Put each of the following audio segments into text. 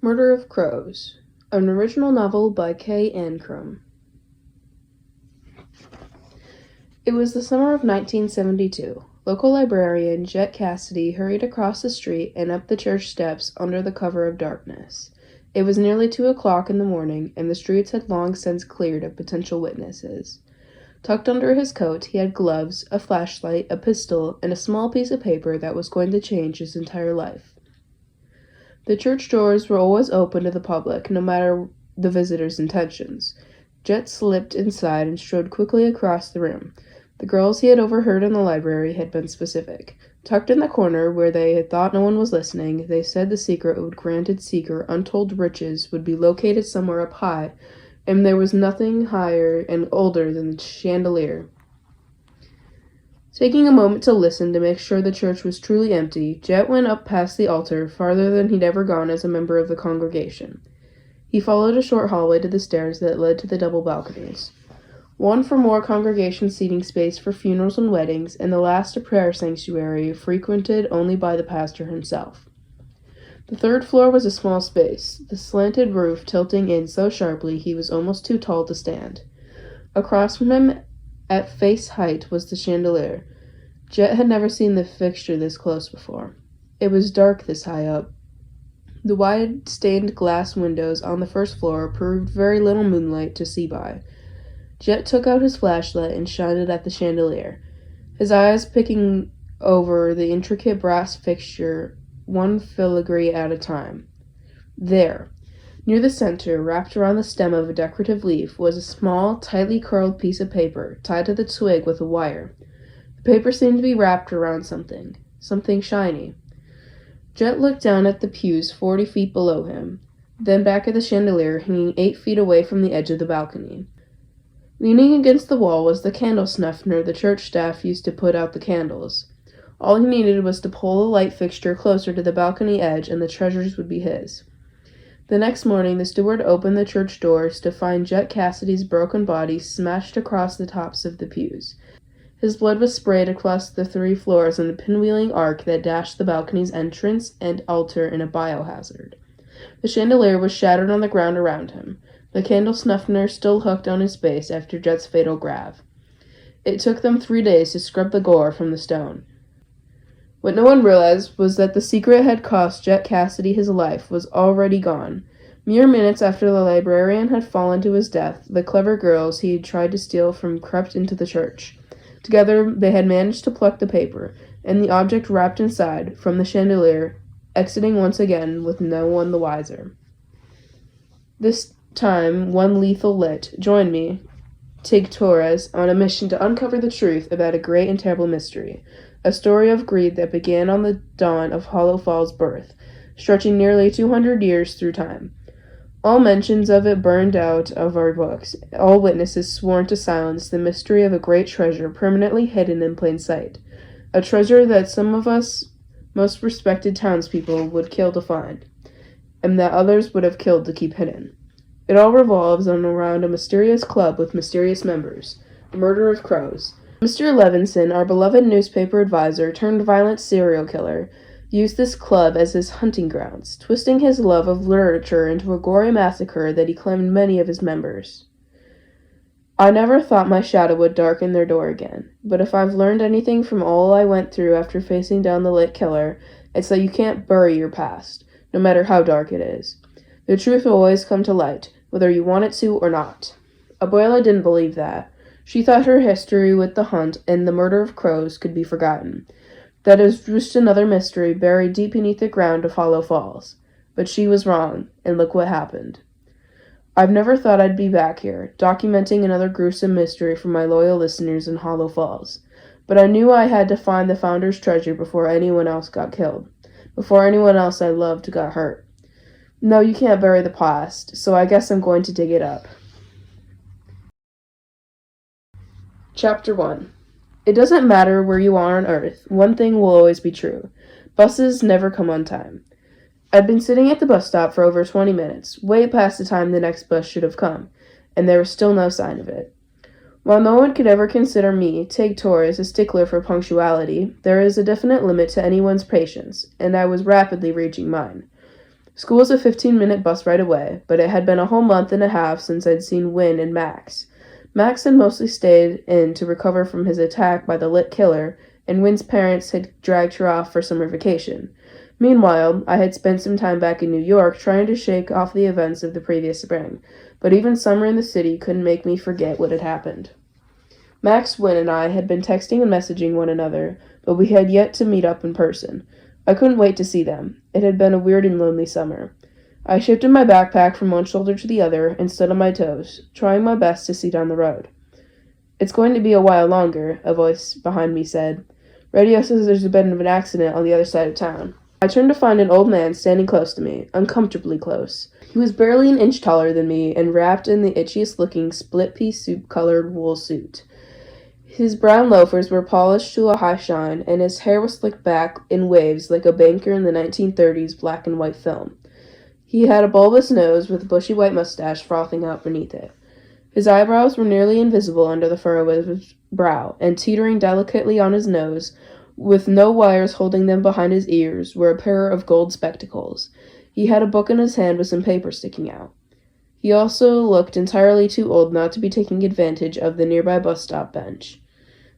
Murder of Crows, an original novel by Ancrum. It was the summer of 1972. Local librarian Jet Cassidy hurried across the street and up the church steps under the cover of darkness. It was nearly 2 o'clock in the morning, and the streets had long since cleared of potential witnesses. Tucked under his coat, he had gloves, a flashlight, a pistol, and a small piece of paper that was going to change his entire life. The church doors were always open to the public, no matter the visitor's intentions. Jet slipped inside and strode quickly across the room. The girls he had overheard in the library had been specific. Tucked in the corner where they had thought no one was listening, they said the secret would grant its seeker untold riches would be located somewhere up high, and there was nothing higher and older than the chandelier. Taking a moment to listen to make sure the church was truly empty, Jet went up past the altar, farther than he'd ever gone as a member of the congregation. He followed a short hallway to the stairs that led to the double balconies. One for more congregation seating space for funerals and weddings, and the last a prayer sanctuary frequented only by the pastor himself. The third floor was a small space, the slanted roof tilting in so sharply he was almost too tall to stand. Across from him, at face height, was the chandelier. Jet had never seen the fixture this close before. It was dark this high up. The wide stained glass windows on the first floor proved very little moonlight to see by. Jet took out his flashlight and shined it at the chandelier, his eyes picking over the intricate brass fixture one filigree at a time. There, near the center, wrapped around the stem of a decorative leaf, was a small, tightly curled piece of paper, tied to the twig with a wire. The paper seemed to be wrapped around something shiny. Jet looked down at the pews 40 feet below him, then back at the chandelier hanging 8 feet away from the edge of the balcony. Leaning against the wall was the candle snuffer the church staff used to put out the candles. All he needed was to pull the light fixture closer to the balcony edge, and the treasures would be his. The next morning, the steward opened the church doors to find Jet Cassidy's broken body smashed across the tops of the pews. His blood was sprayed across the 3 floors in a pinwheeling arc that dashed the balcony's entrance and altar in a biohazard. The chandelier was shattered on the ground around him, the candle snuffer still hooked on his base after Jet's fatal grab. It took them 3 days to scrub the gore from the stone. What no one realized was that the secret had cost Jet Cassidy his life was already gone. Mere minutes after the librarian had fallen to his death, the clever girls he had tried to steal from crept into the church. Together, they had managed to pluck the paper, and the object wrapped inside, from the chandelier, exiting once again with no one the wiser. This time, one lethal lit joined me, Tig Torres, on a mission to uncover the truth about a great and terrible mystery. A story of greed that began on the dawn of Hollow Fall's birth, stretching nearly 200 years through time. All mentions of it burned out of our books, all witnesses sworn to silence the mystery of a great treasure permanently hidden in plain sight. A treasure that some of us most respected townspeople would kill to find, and that others would have killed to keep hidden. It all revolves around a mysterious club with mysterious members, the Murder of Crows. Mr. Levinson, our beloved newspaper advisor turned violent serial killer, used this club as his hunting grounds, twisting his love of literature into a gory massacre that he claimed many of his members. I never thought my shadow would darken their door again, but if I've learned anything from all I went through after facing down the lit killer, it's that you can't bury your past, no matter how dark it is. The truth will always come to light, whether you want it to or not. Abuela didn't believe that. She thought her history with the hunt and the murder of crows could be forgotten. That it was just another mystery buried deep beneath the ground of Hollow Falls. But she was wrong, and look what happened. I've never thought I'd be back here, documenting another gruesome mystery for my loyal listeners in Hollow Falls. But I knew I had to find the founder's treasure before anyone else got killed, before anyone else I loved got hurt. No, you can't bury the past, so I guess I'm going to dig it up. Chapter 1. It doesn't matter where you are on Earth, one thing will always be true. Buses never come on time. I'd been sitting at the bus stop for over 20 minutes, way past the time the next bus should have come, and there was still no sign of it. While no one could ever consider me, Tig Torres, a stickler for punctuality, there is a definite limit to anyone's patience, and I was rapidly reaching mine. School was a 15-minute bus ride away, but it had been a whole month and a half since I'd seen Win and Max. Max had mostly stayed in to recover from his attack by the lit killer, and Win's parents had dragged her off for summer vacation. Meanwhile, I had spent some time back in New York trying to shake off the events of the previous spring, but even summer in the city couldn't make me forget what had happened. Max, Win, and I had been texting and messaging one another, but we had yet to meet up in person. I couldn't wait to see them. It had been a weird and lonely summer. I shifted my backpack from one shoulder to the other and stood on my toes, trying my best to see down the road. "It's going to be a while longer," a voice behind me said. "Radio says there's been an accident on the other side of town." I turned to find an old man standing close to me, uncomfortably close. He was barely an inch taller than me and wrapped in the itchiest-looking split-piece soup-colored wool suit. His brown loafers were polished to a high shine, and his hair was slicked back in waves like a banker in the 1930s black and white film. He had a bulbous nose with a bushy white mustache frothing out beneath it. His eyebrows were nearly invisible under the furrow of his brow, and teetering delicately on his nose, with no wires holding them behind his ears, were a pair of gold spectacles. He had a book in his hand with some paper sticking out. He also looked entirely too old not to be taking advantage of the nearby bus stop bench.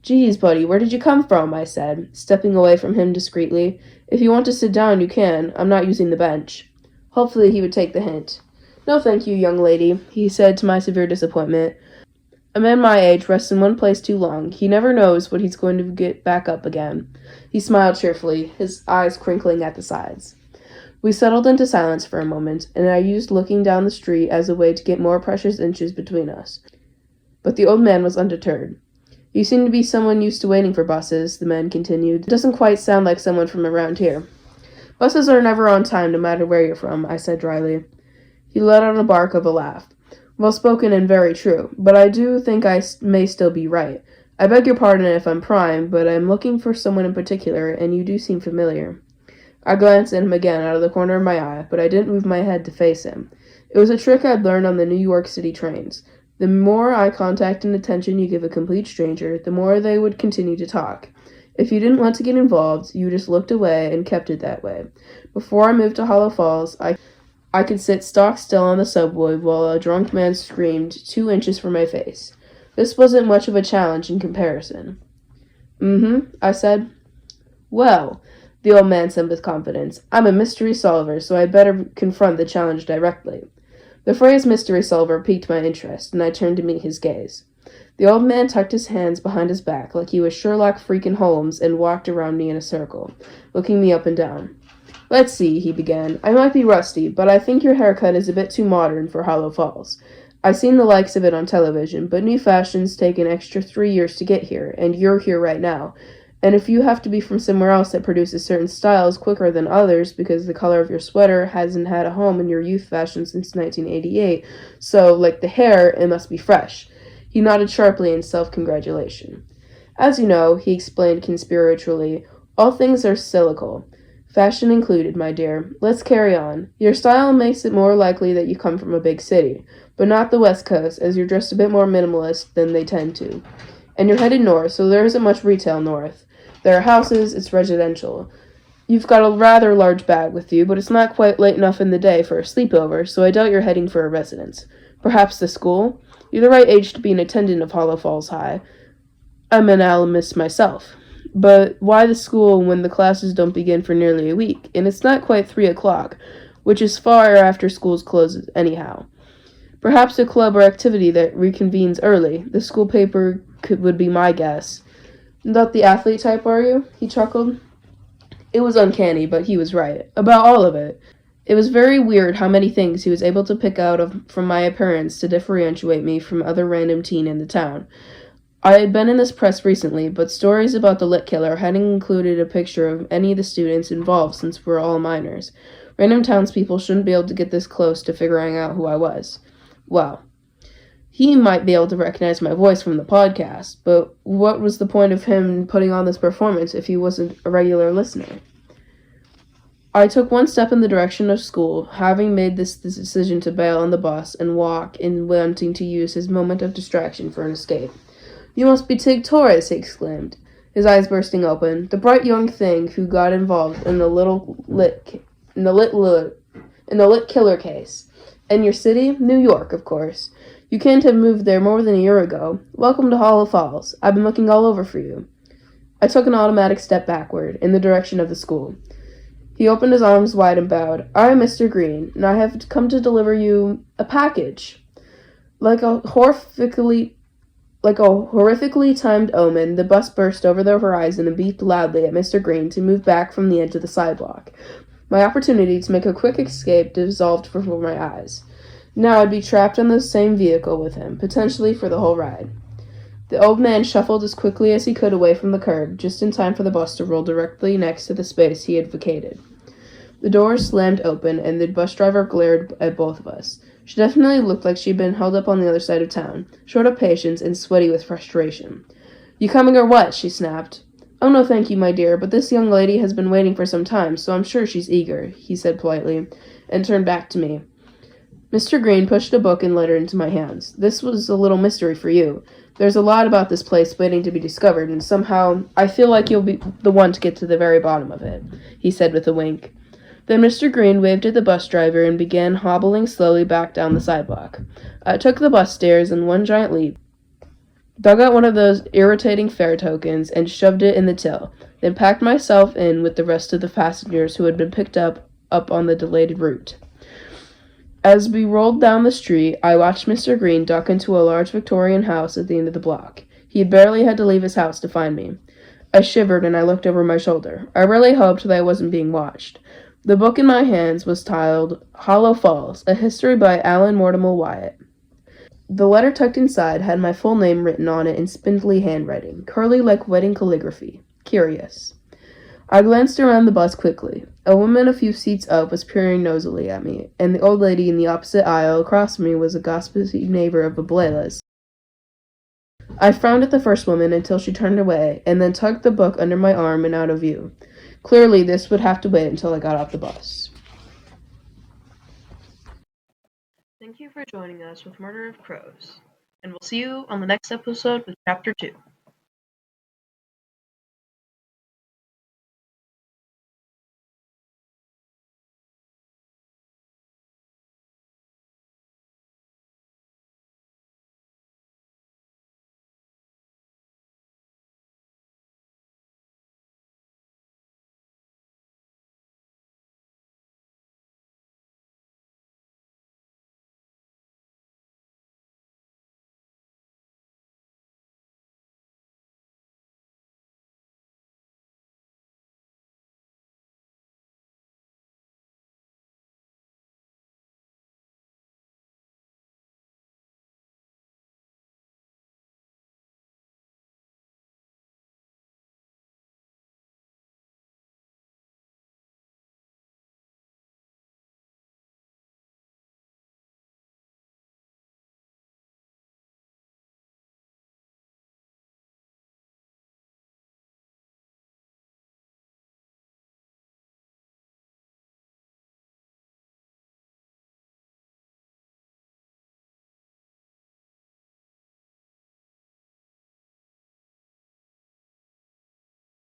"Geez, buddy, where did you come from?" I said, stepping away from him discreetly. "If you want to sit down, you can. I'm not using the bench." Hopefully he would take the hint. "No thank you, young lady," he said to my severe disappointment. "A man my age rests in one place too long. He never knows what he's going to get back up again." He smiled cheerfully, his eyes crinkling at the sides. We settled into silence for a moment, and I used looking down the street as a way to get more precious inches between us. But the old man was undeterred. "You seem to be someone used to waiting for buses," the man continued. "It doesn't quite sound like someone from around here." "Buses are never on time, no matter where you're from," I said dryly. He let out a bark of a laugh. "Well spoken and very true, but I do think I may still be right. I beg your pardon if I'm prying, but I'm looking for someone in particular, and you do seem familiar." I glanced at him again out of the corner of my eye, but I didn't move my head to face him. It was a trick I'd learned on the New York City trains. The more eye contact and attention you give a complete stranger, the more they would continue to talk. If you didn't want to get involved, you just looked away and kept it that way. Before I moved to Hollow Falls, I could sit stock still on the subway while a drunk man screamed 2 inches from my face. This wasn't much of a challenge in comparison. I said. "Well," the old man said with confidence, "I'm a mystery solver, so I'd better confront the challenge directly." The phrase mystery solver piqued my interest, and I turned to meet his gaze. The old man tucked his hands behind his back like he was Sherlock freaking Holmes and walked around me in a circle, looking me up and down. "Let's see," he began. "I might be rusty, but I think your haircut is a bit too modern for Hollow Falls. I've seen the likes of it on television, but new fashions take an extra 3 years to get here, and you're here right now. And if you have to be from somewhere else that produces certain styles quicker than others because the color of your sweater hasn't had a home in your youth fashion since 1988, so, like the hair, it must be fresh." He nodded sharply in self-congratulation. "As you know," he explained conspiratorially, "all things are cyclical. Fashion included, my dear. Let's carry on. Your style makes it more likely that you come from a big city, but not the West Coast, as you're dressed a bit more minimalist than they tend to. And you're headed north, so there isn't much retail north. There are houses, it's residential. You've got a rather large bag with you, but it's not quite late enough in the day for a sleepover, so I doubt you're heading for a residence. Perhaps the school? You're the right age to be an attendant of Hollow Falls High. I'm an alumnus myself. But why the school when the classes don't begin for nearly a week, and it's not quite 3 o'clock, which is far after school's closes anyhow. Perhaps a club or activity that reconvenes early. The school paper would be my guess. Not the athlete type, are you?" he chuckled. It was uncanny, but he was right. About all of it. It was very weird how many things he was able to pick out from my appearance to differentiate me from other random teen in the town. I had been in this press recently, but stories about the lit killer hadn't included a picture of any of the students involved since we're all minors. Random townspeople shouldn't be able to get this close to figuring out who I was. Well, he might be able to recognize my voice from the podcast, but what was the point of him putting on this performance if he wasn't a regular listener? I took one step in the direction of school, having made this decision to bail on the bus and walk in wanting to use his moment of distraction for an escape. "You must be Tig Torres," he exclaimed, his eyes bursting open. "The bright young thing who got involved in the In the lit killer case. And your city? New York, of course. You can't have moved there more than a year ago. Welcome to Hollow Falls. I've been looking all over for you. I took an automatic step backward, in the direction of the school. He opened his arms wide and bowed. I am Mr. Green, and I have come to deliver you a package. Like a horrifically timed omen, the bus burst over the horizon and beeped loudly at Mr. Green to move back from the edge of the sidewalk. My opportunity to make a quick escape dissolved before my eyes. Now I'd be trapped in the same vehicle with him, potentially for the whole ride. The old man shuffled as quickly as he could away from the curb, just in time for the bus to roll directly next to the space he had vacated. The doors slammed open, and the bus driver glared at both of us. She definitely looked like she'd been held up on the other side of town, short of patience and sweaty with frustration. You coming or what? She snapped. Oh, no, thank you, my dear, but this young lady has been waiting for some time, so I'm sure she's eager, he said politely, and turned back to me. Mr. Green pushed a book and letter into my hands. This was a little mystery for you. There's a lot about this place waiting to be discovered, and somehow I feel like you'll be the one to get to the very bottom of it, he said with a wink. Then Mr. Green waved at the bus driver and began hobbling slowly back down the sidewalk. I took the bus stairs in one giant leap, dug out one of those irritating fare tokens, and shoved it in the till, then packed myself in with the rest of the passengers who had been picked up on the delayed route. As we rolled down the street, I watched Mr. Green duck into a large Victorian house at the end of the block. He had barely had to leave his house to find me. I shivered and I looked over my shoulder. I really hoped that I wasn't being watched. The book in my hands was titled Hollow Falls, a history by Alan Mortimer Wyatt. The letter tucked inside had my full name written on it in spindly handwriting, curly like wedding calligraphy. Curious. I glanced around the bus quickly. A woman a few seats up was peering nosily at me, and the old lady in the opposite aisle across from me was a gossipy neighbor of Abuela's. I frowned at the first woman until she turned away, and then tucked the book under my arm and out of view. Clearly, this would have to wait until I got off the bus. Thank you for joining us with Murder of Crows, and we'll see you on the next episode with Chapter 2.